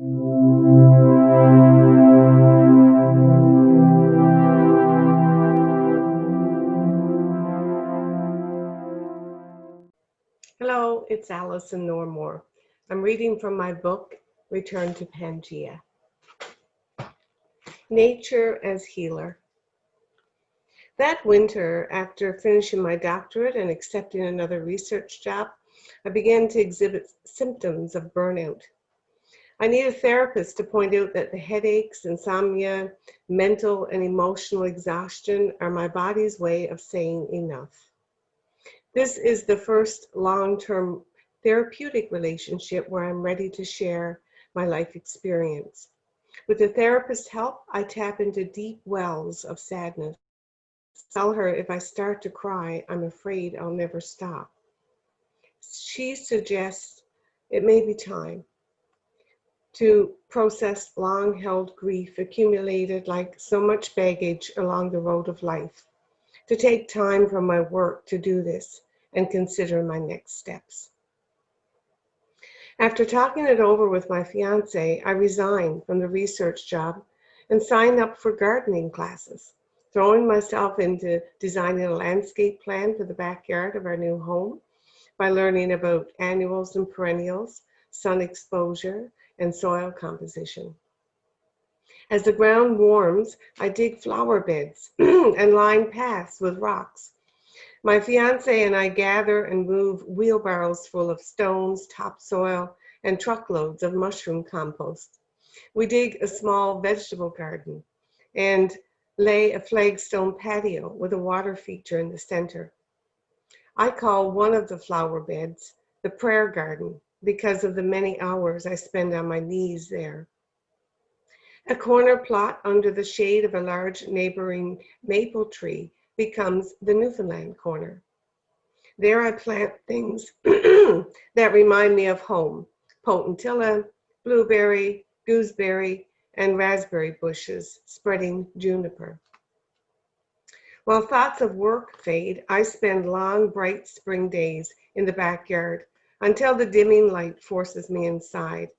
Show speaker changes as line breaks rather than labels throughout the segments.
Hello, it's Alison Normore. I'm reading from my book, Return to Pangaea. Nature as Healer. That winter, after finishing my doctorate and accepting another research job, I began to exhibit symptoms of burnout. I need a therapist to point out that the headaches, insomnia, mental and emotional exhaustion are my body's way of saying enough. This is the first long-term therapeutic relationship where I'm ready to share my life experience. With the therapist's help, I tap into deep wells of sadness. Tell her if I start to cry, I'm afraid I'll never stop. She suggests it may be time to process long-held grief accumulated like so much baggage along the road of life, to take time from my work to do this and consider my next steps. After talking it over with my fiance, I resigned from the research job and signed up for gardening classes, throwing myself into designing a landscape plan for the backyard of our new home by learning about annuals and perennials, sun exposure, and soil composition. As the ground warms, I dig flower beds and line paths with rocks. My fiance and I gather and move wheelbarrows full of stones, topsoil, and truckloads of mushroom compost. We dig a small vegetable garden and lay a flagstone patio with a water feature in the center. I call one of the flower beds the prayer garden because of the many hours I spend on my knees there. A corner plot under the shade of a large neighboring maple tree becomes the Newfoundland corner. There I plant things that remind me of home: potentilla, blueberry, gooseberry, and raspberry bushes spreading juniper. While thoughts of work fade, I spend long, bright spring days in the backyard until the dimming light forces me inside.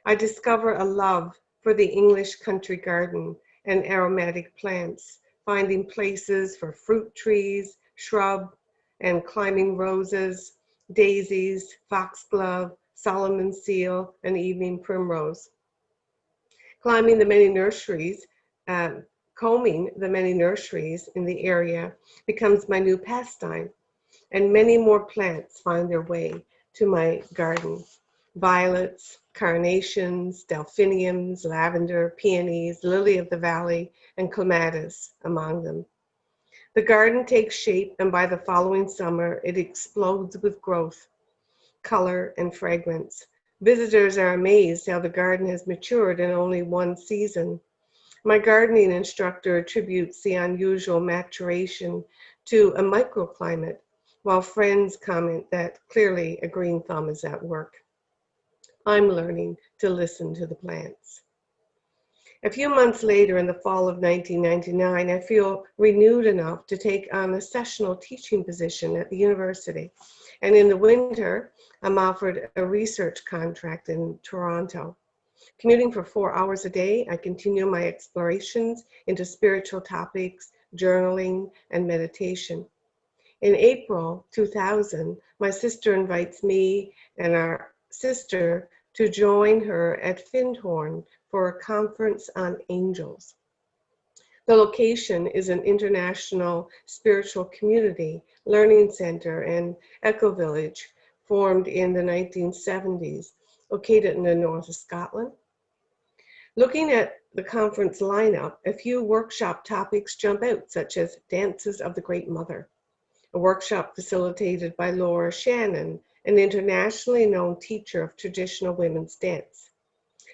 I discover a love for the English country garden and aromatic plants, finding places for fruit trees, shrub, and climbing roses, daisies, foxglove, Solomon seal, and evening primrose. Climbing the many nurseries, uh, combing the many nurseries in the area becomes my new pastime, and many more plants find their way to my garden. Violets, carnations, delphiniums, lavender, peonies, lily of the valley, and clematis among them. The garden takes shape, and by the following summer, it explodes with growth, color, and fragrance. Visitors are amazed how the garden has matured in only one season. My gardening instructor attributes the unusual maturation to a microclimate, while friends comment that clearly a green thumb is at work. I'm learning to listen to the plants. A few months later, in the fall of 1999, I feel renewed enough to take on a sessional teaching position at the university. And in the winter, I'm offered a research contract in Toronto. Commuting for 4 hours a day, I continue my explorations into spiritual topics, journaling, and meditation. In April 2000, my sister invites me and our sister to join her at Findhorn for a conference on angels. The location is an international spiritual community, learning center, and eco-village formed in the 1970s, located in the north of Scotland. Looking at the conference lineup, a few workshop topics jump out, such as Dances of the Great Mother, a workshop facilitated by Laura Shannon, an internationally known teacher of traditional women's dance.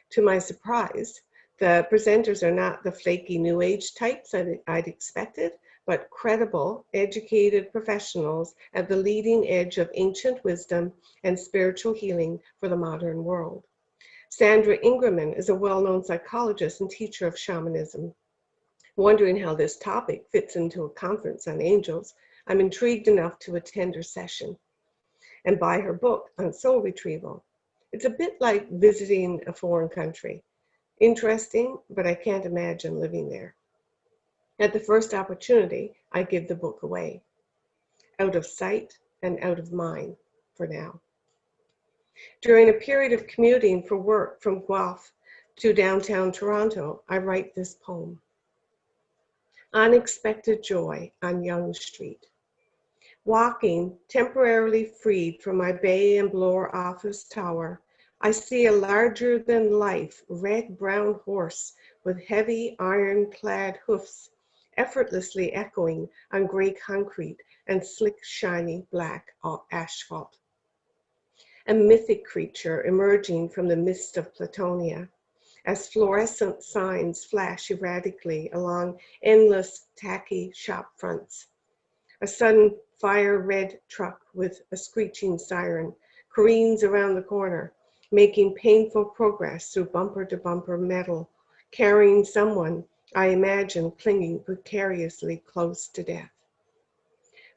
To my surprise, the presenters are not the flaky New Age types I'd expected, but credible, educated professionals at the leading edge of ancient wisdom and spiritual healing for the modern world. Sandra Ingerman is a well-known psychologist and teacher of shamanism. Wondering how this topic fits into a conference on angels, I'm intrigued enough to attend her session and buy her book on soul retrieval. It's a bit like visiting a foreign country. Interesting, but I can't imagine living there. At the first opportunity, I give the book away, out of sight and out of mind for now. During a period of commuting for work from Guelph to downtown Toronto, I write this poem. Unexpected joy on Yonge Street. Walking, temporarily freed from my Bay and Bloor office tower, I see a larger-than-life red-brown horse with heavy iron-clad hoofs effortlessly echoing on gray concrete and slick, shiny black asphalt. A mythic creature emerging from the mist of Platonia, as fluorescent signs flash erratically along endless tacky shop fronts. A sudden fire-red truck with a screeching siren careens around the corner, making painful progress through bumper-to-bumper metal, carrying someone, I imagine, clinging precariously close to death.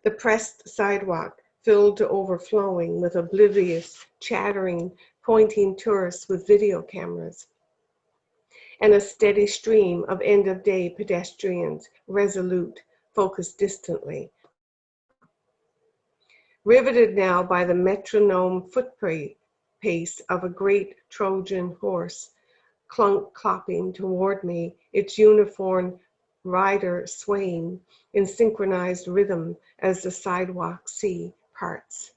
The pressed sidewalk filled to overflowing with oblivious, chattering, pointing tourists with video cameras, and a steady stream of end-of-day pedestrians, resolute, focused distantly. Riveted now by the metronome foot pace of a great Trojan horse, clunk-clopping toward me, its uniformed rider swaying in synchronized rhythm as the sidewalk sea parts,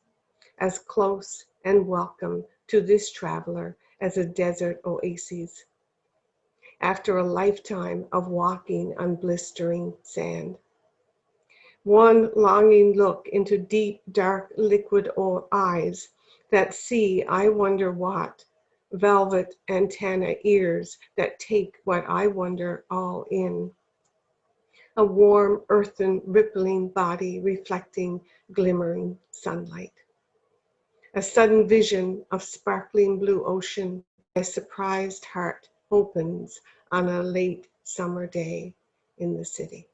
as close and welcome to this traveler as a desert oasis, after a lifetime of walking on blistering sand. One longing look into deep, dark, liquid eyes that see I wonder what, velvet antenna ears that take what I wonder all in. A warm, earthen, rippling body reflecting glimmering sunlight. A sudden vision of sparkling blue ocean, my surprised heart opens on a late summer day in the city.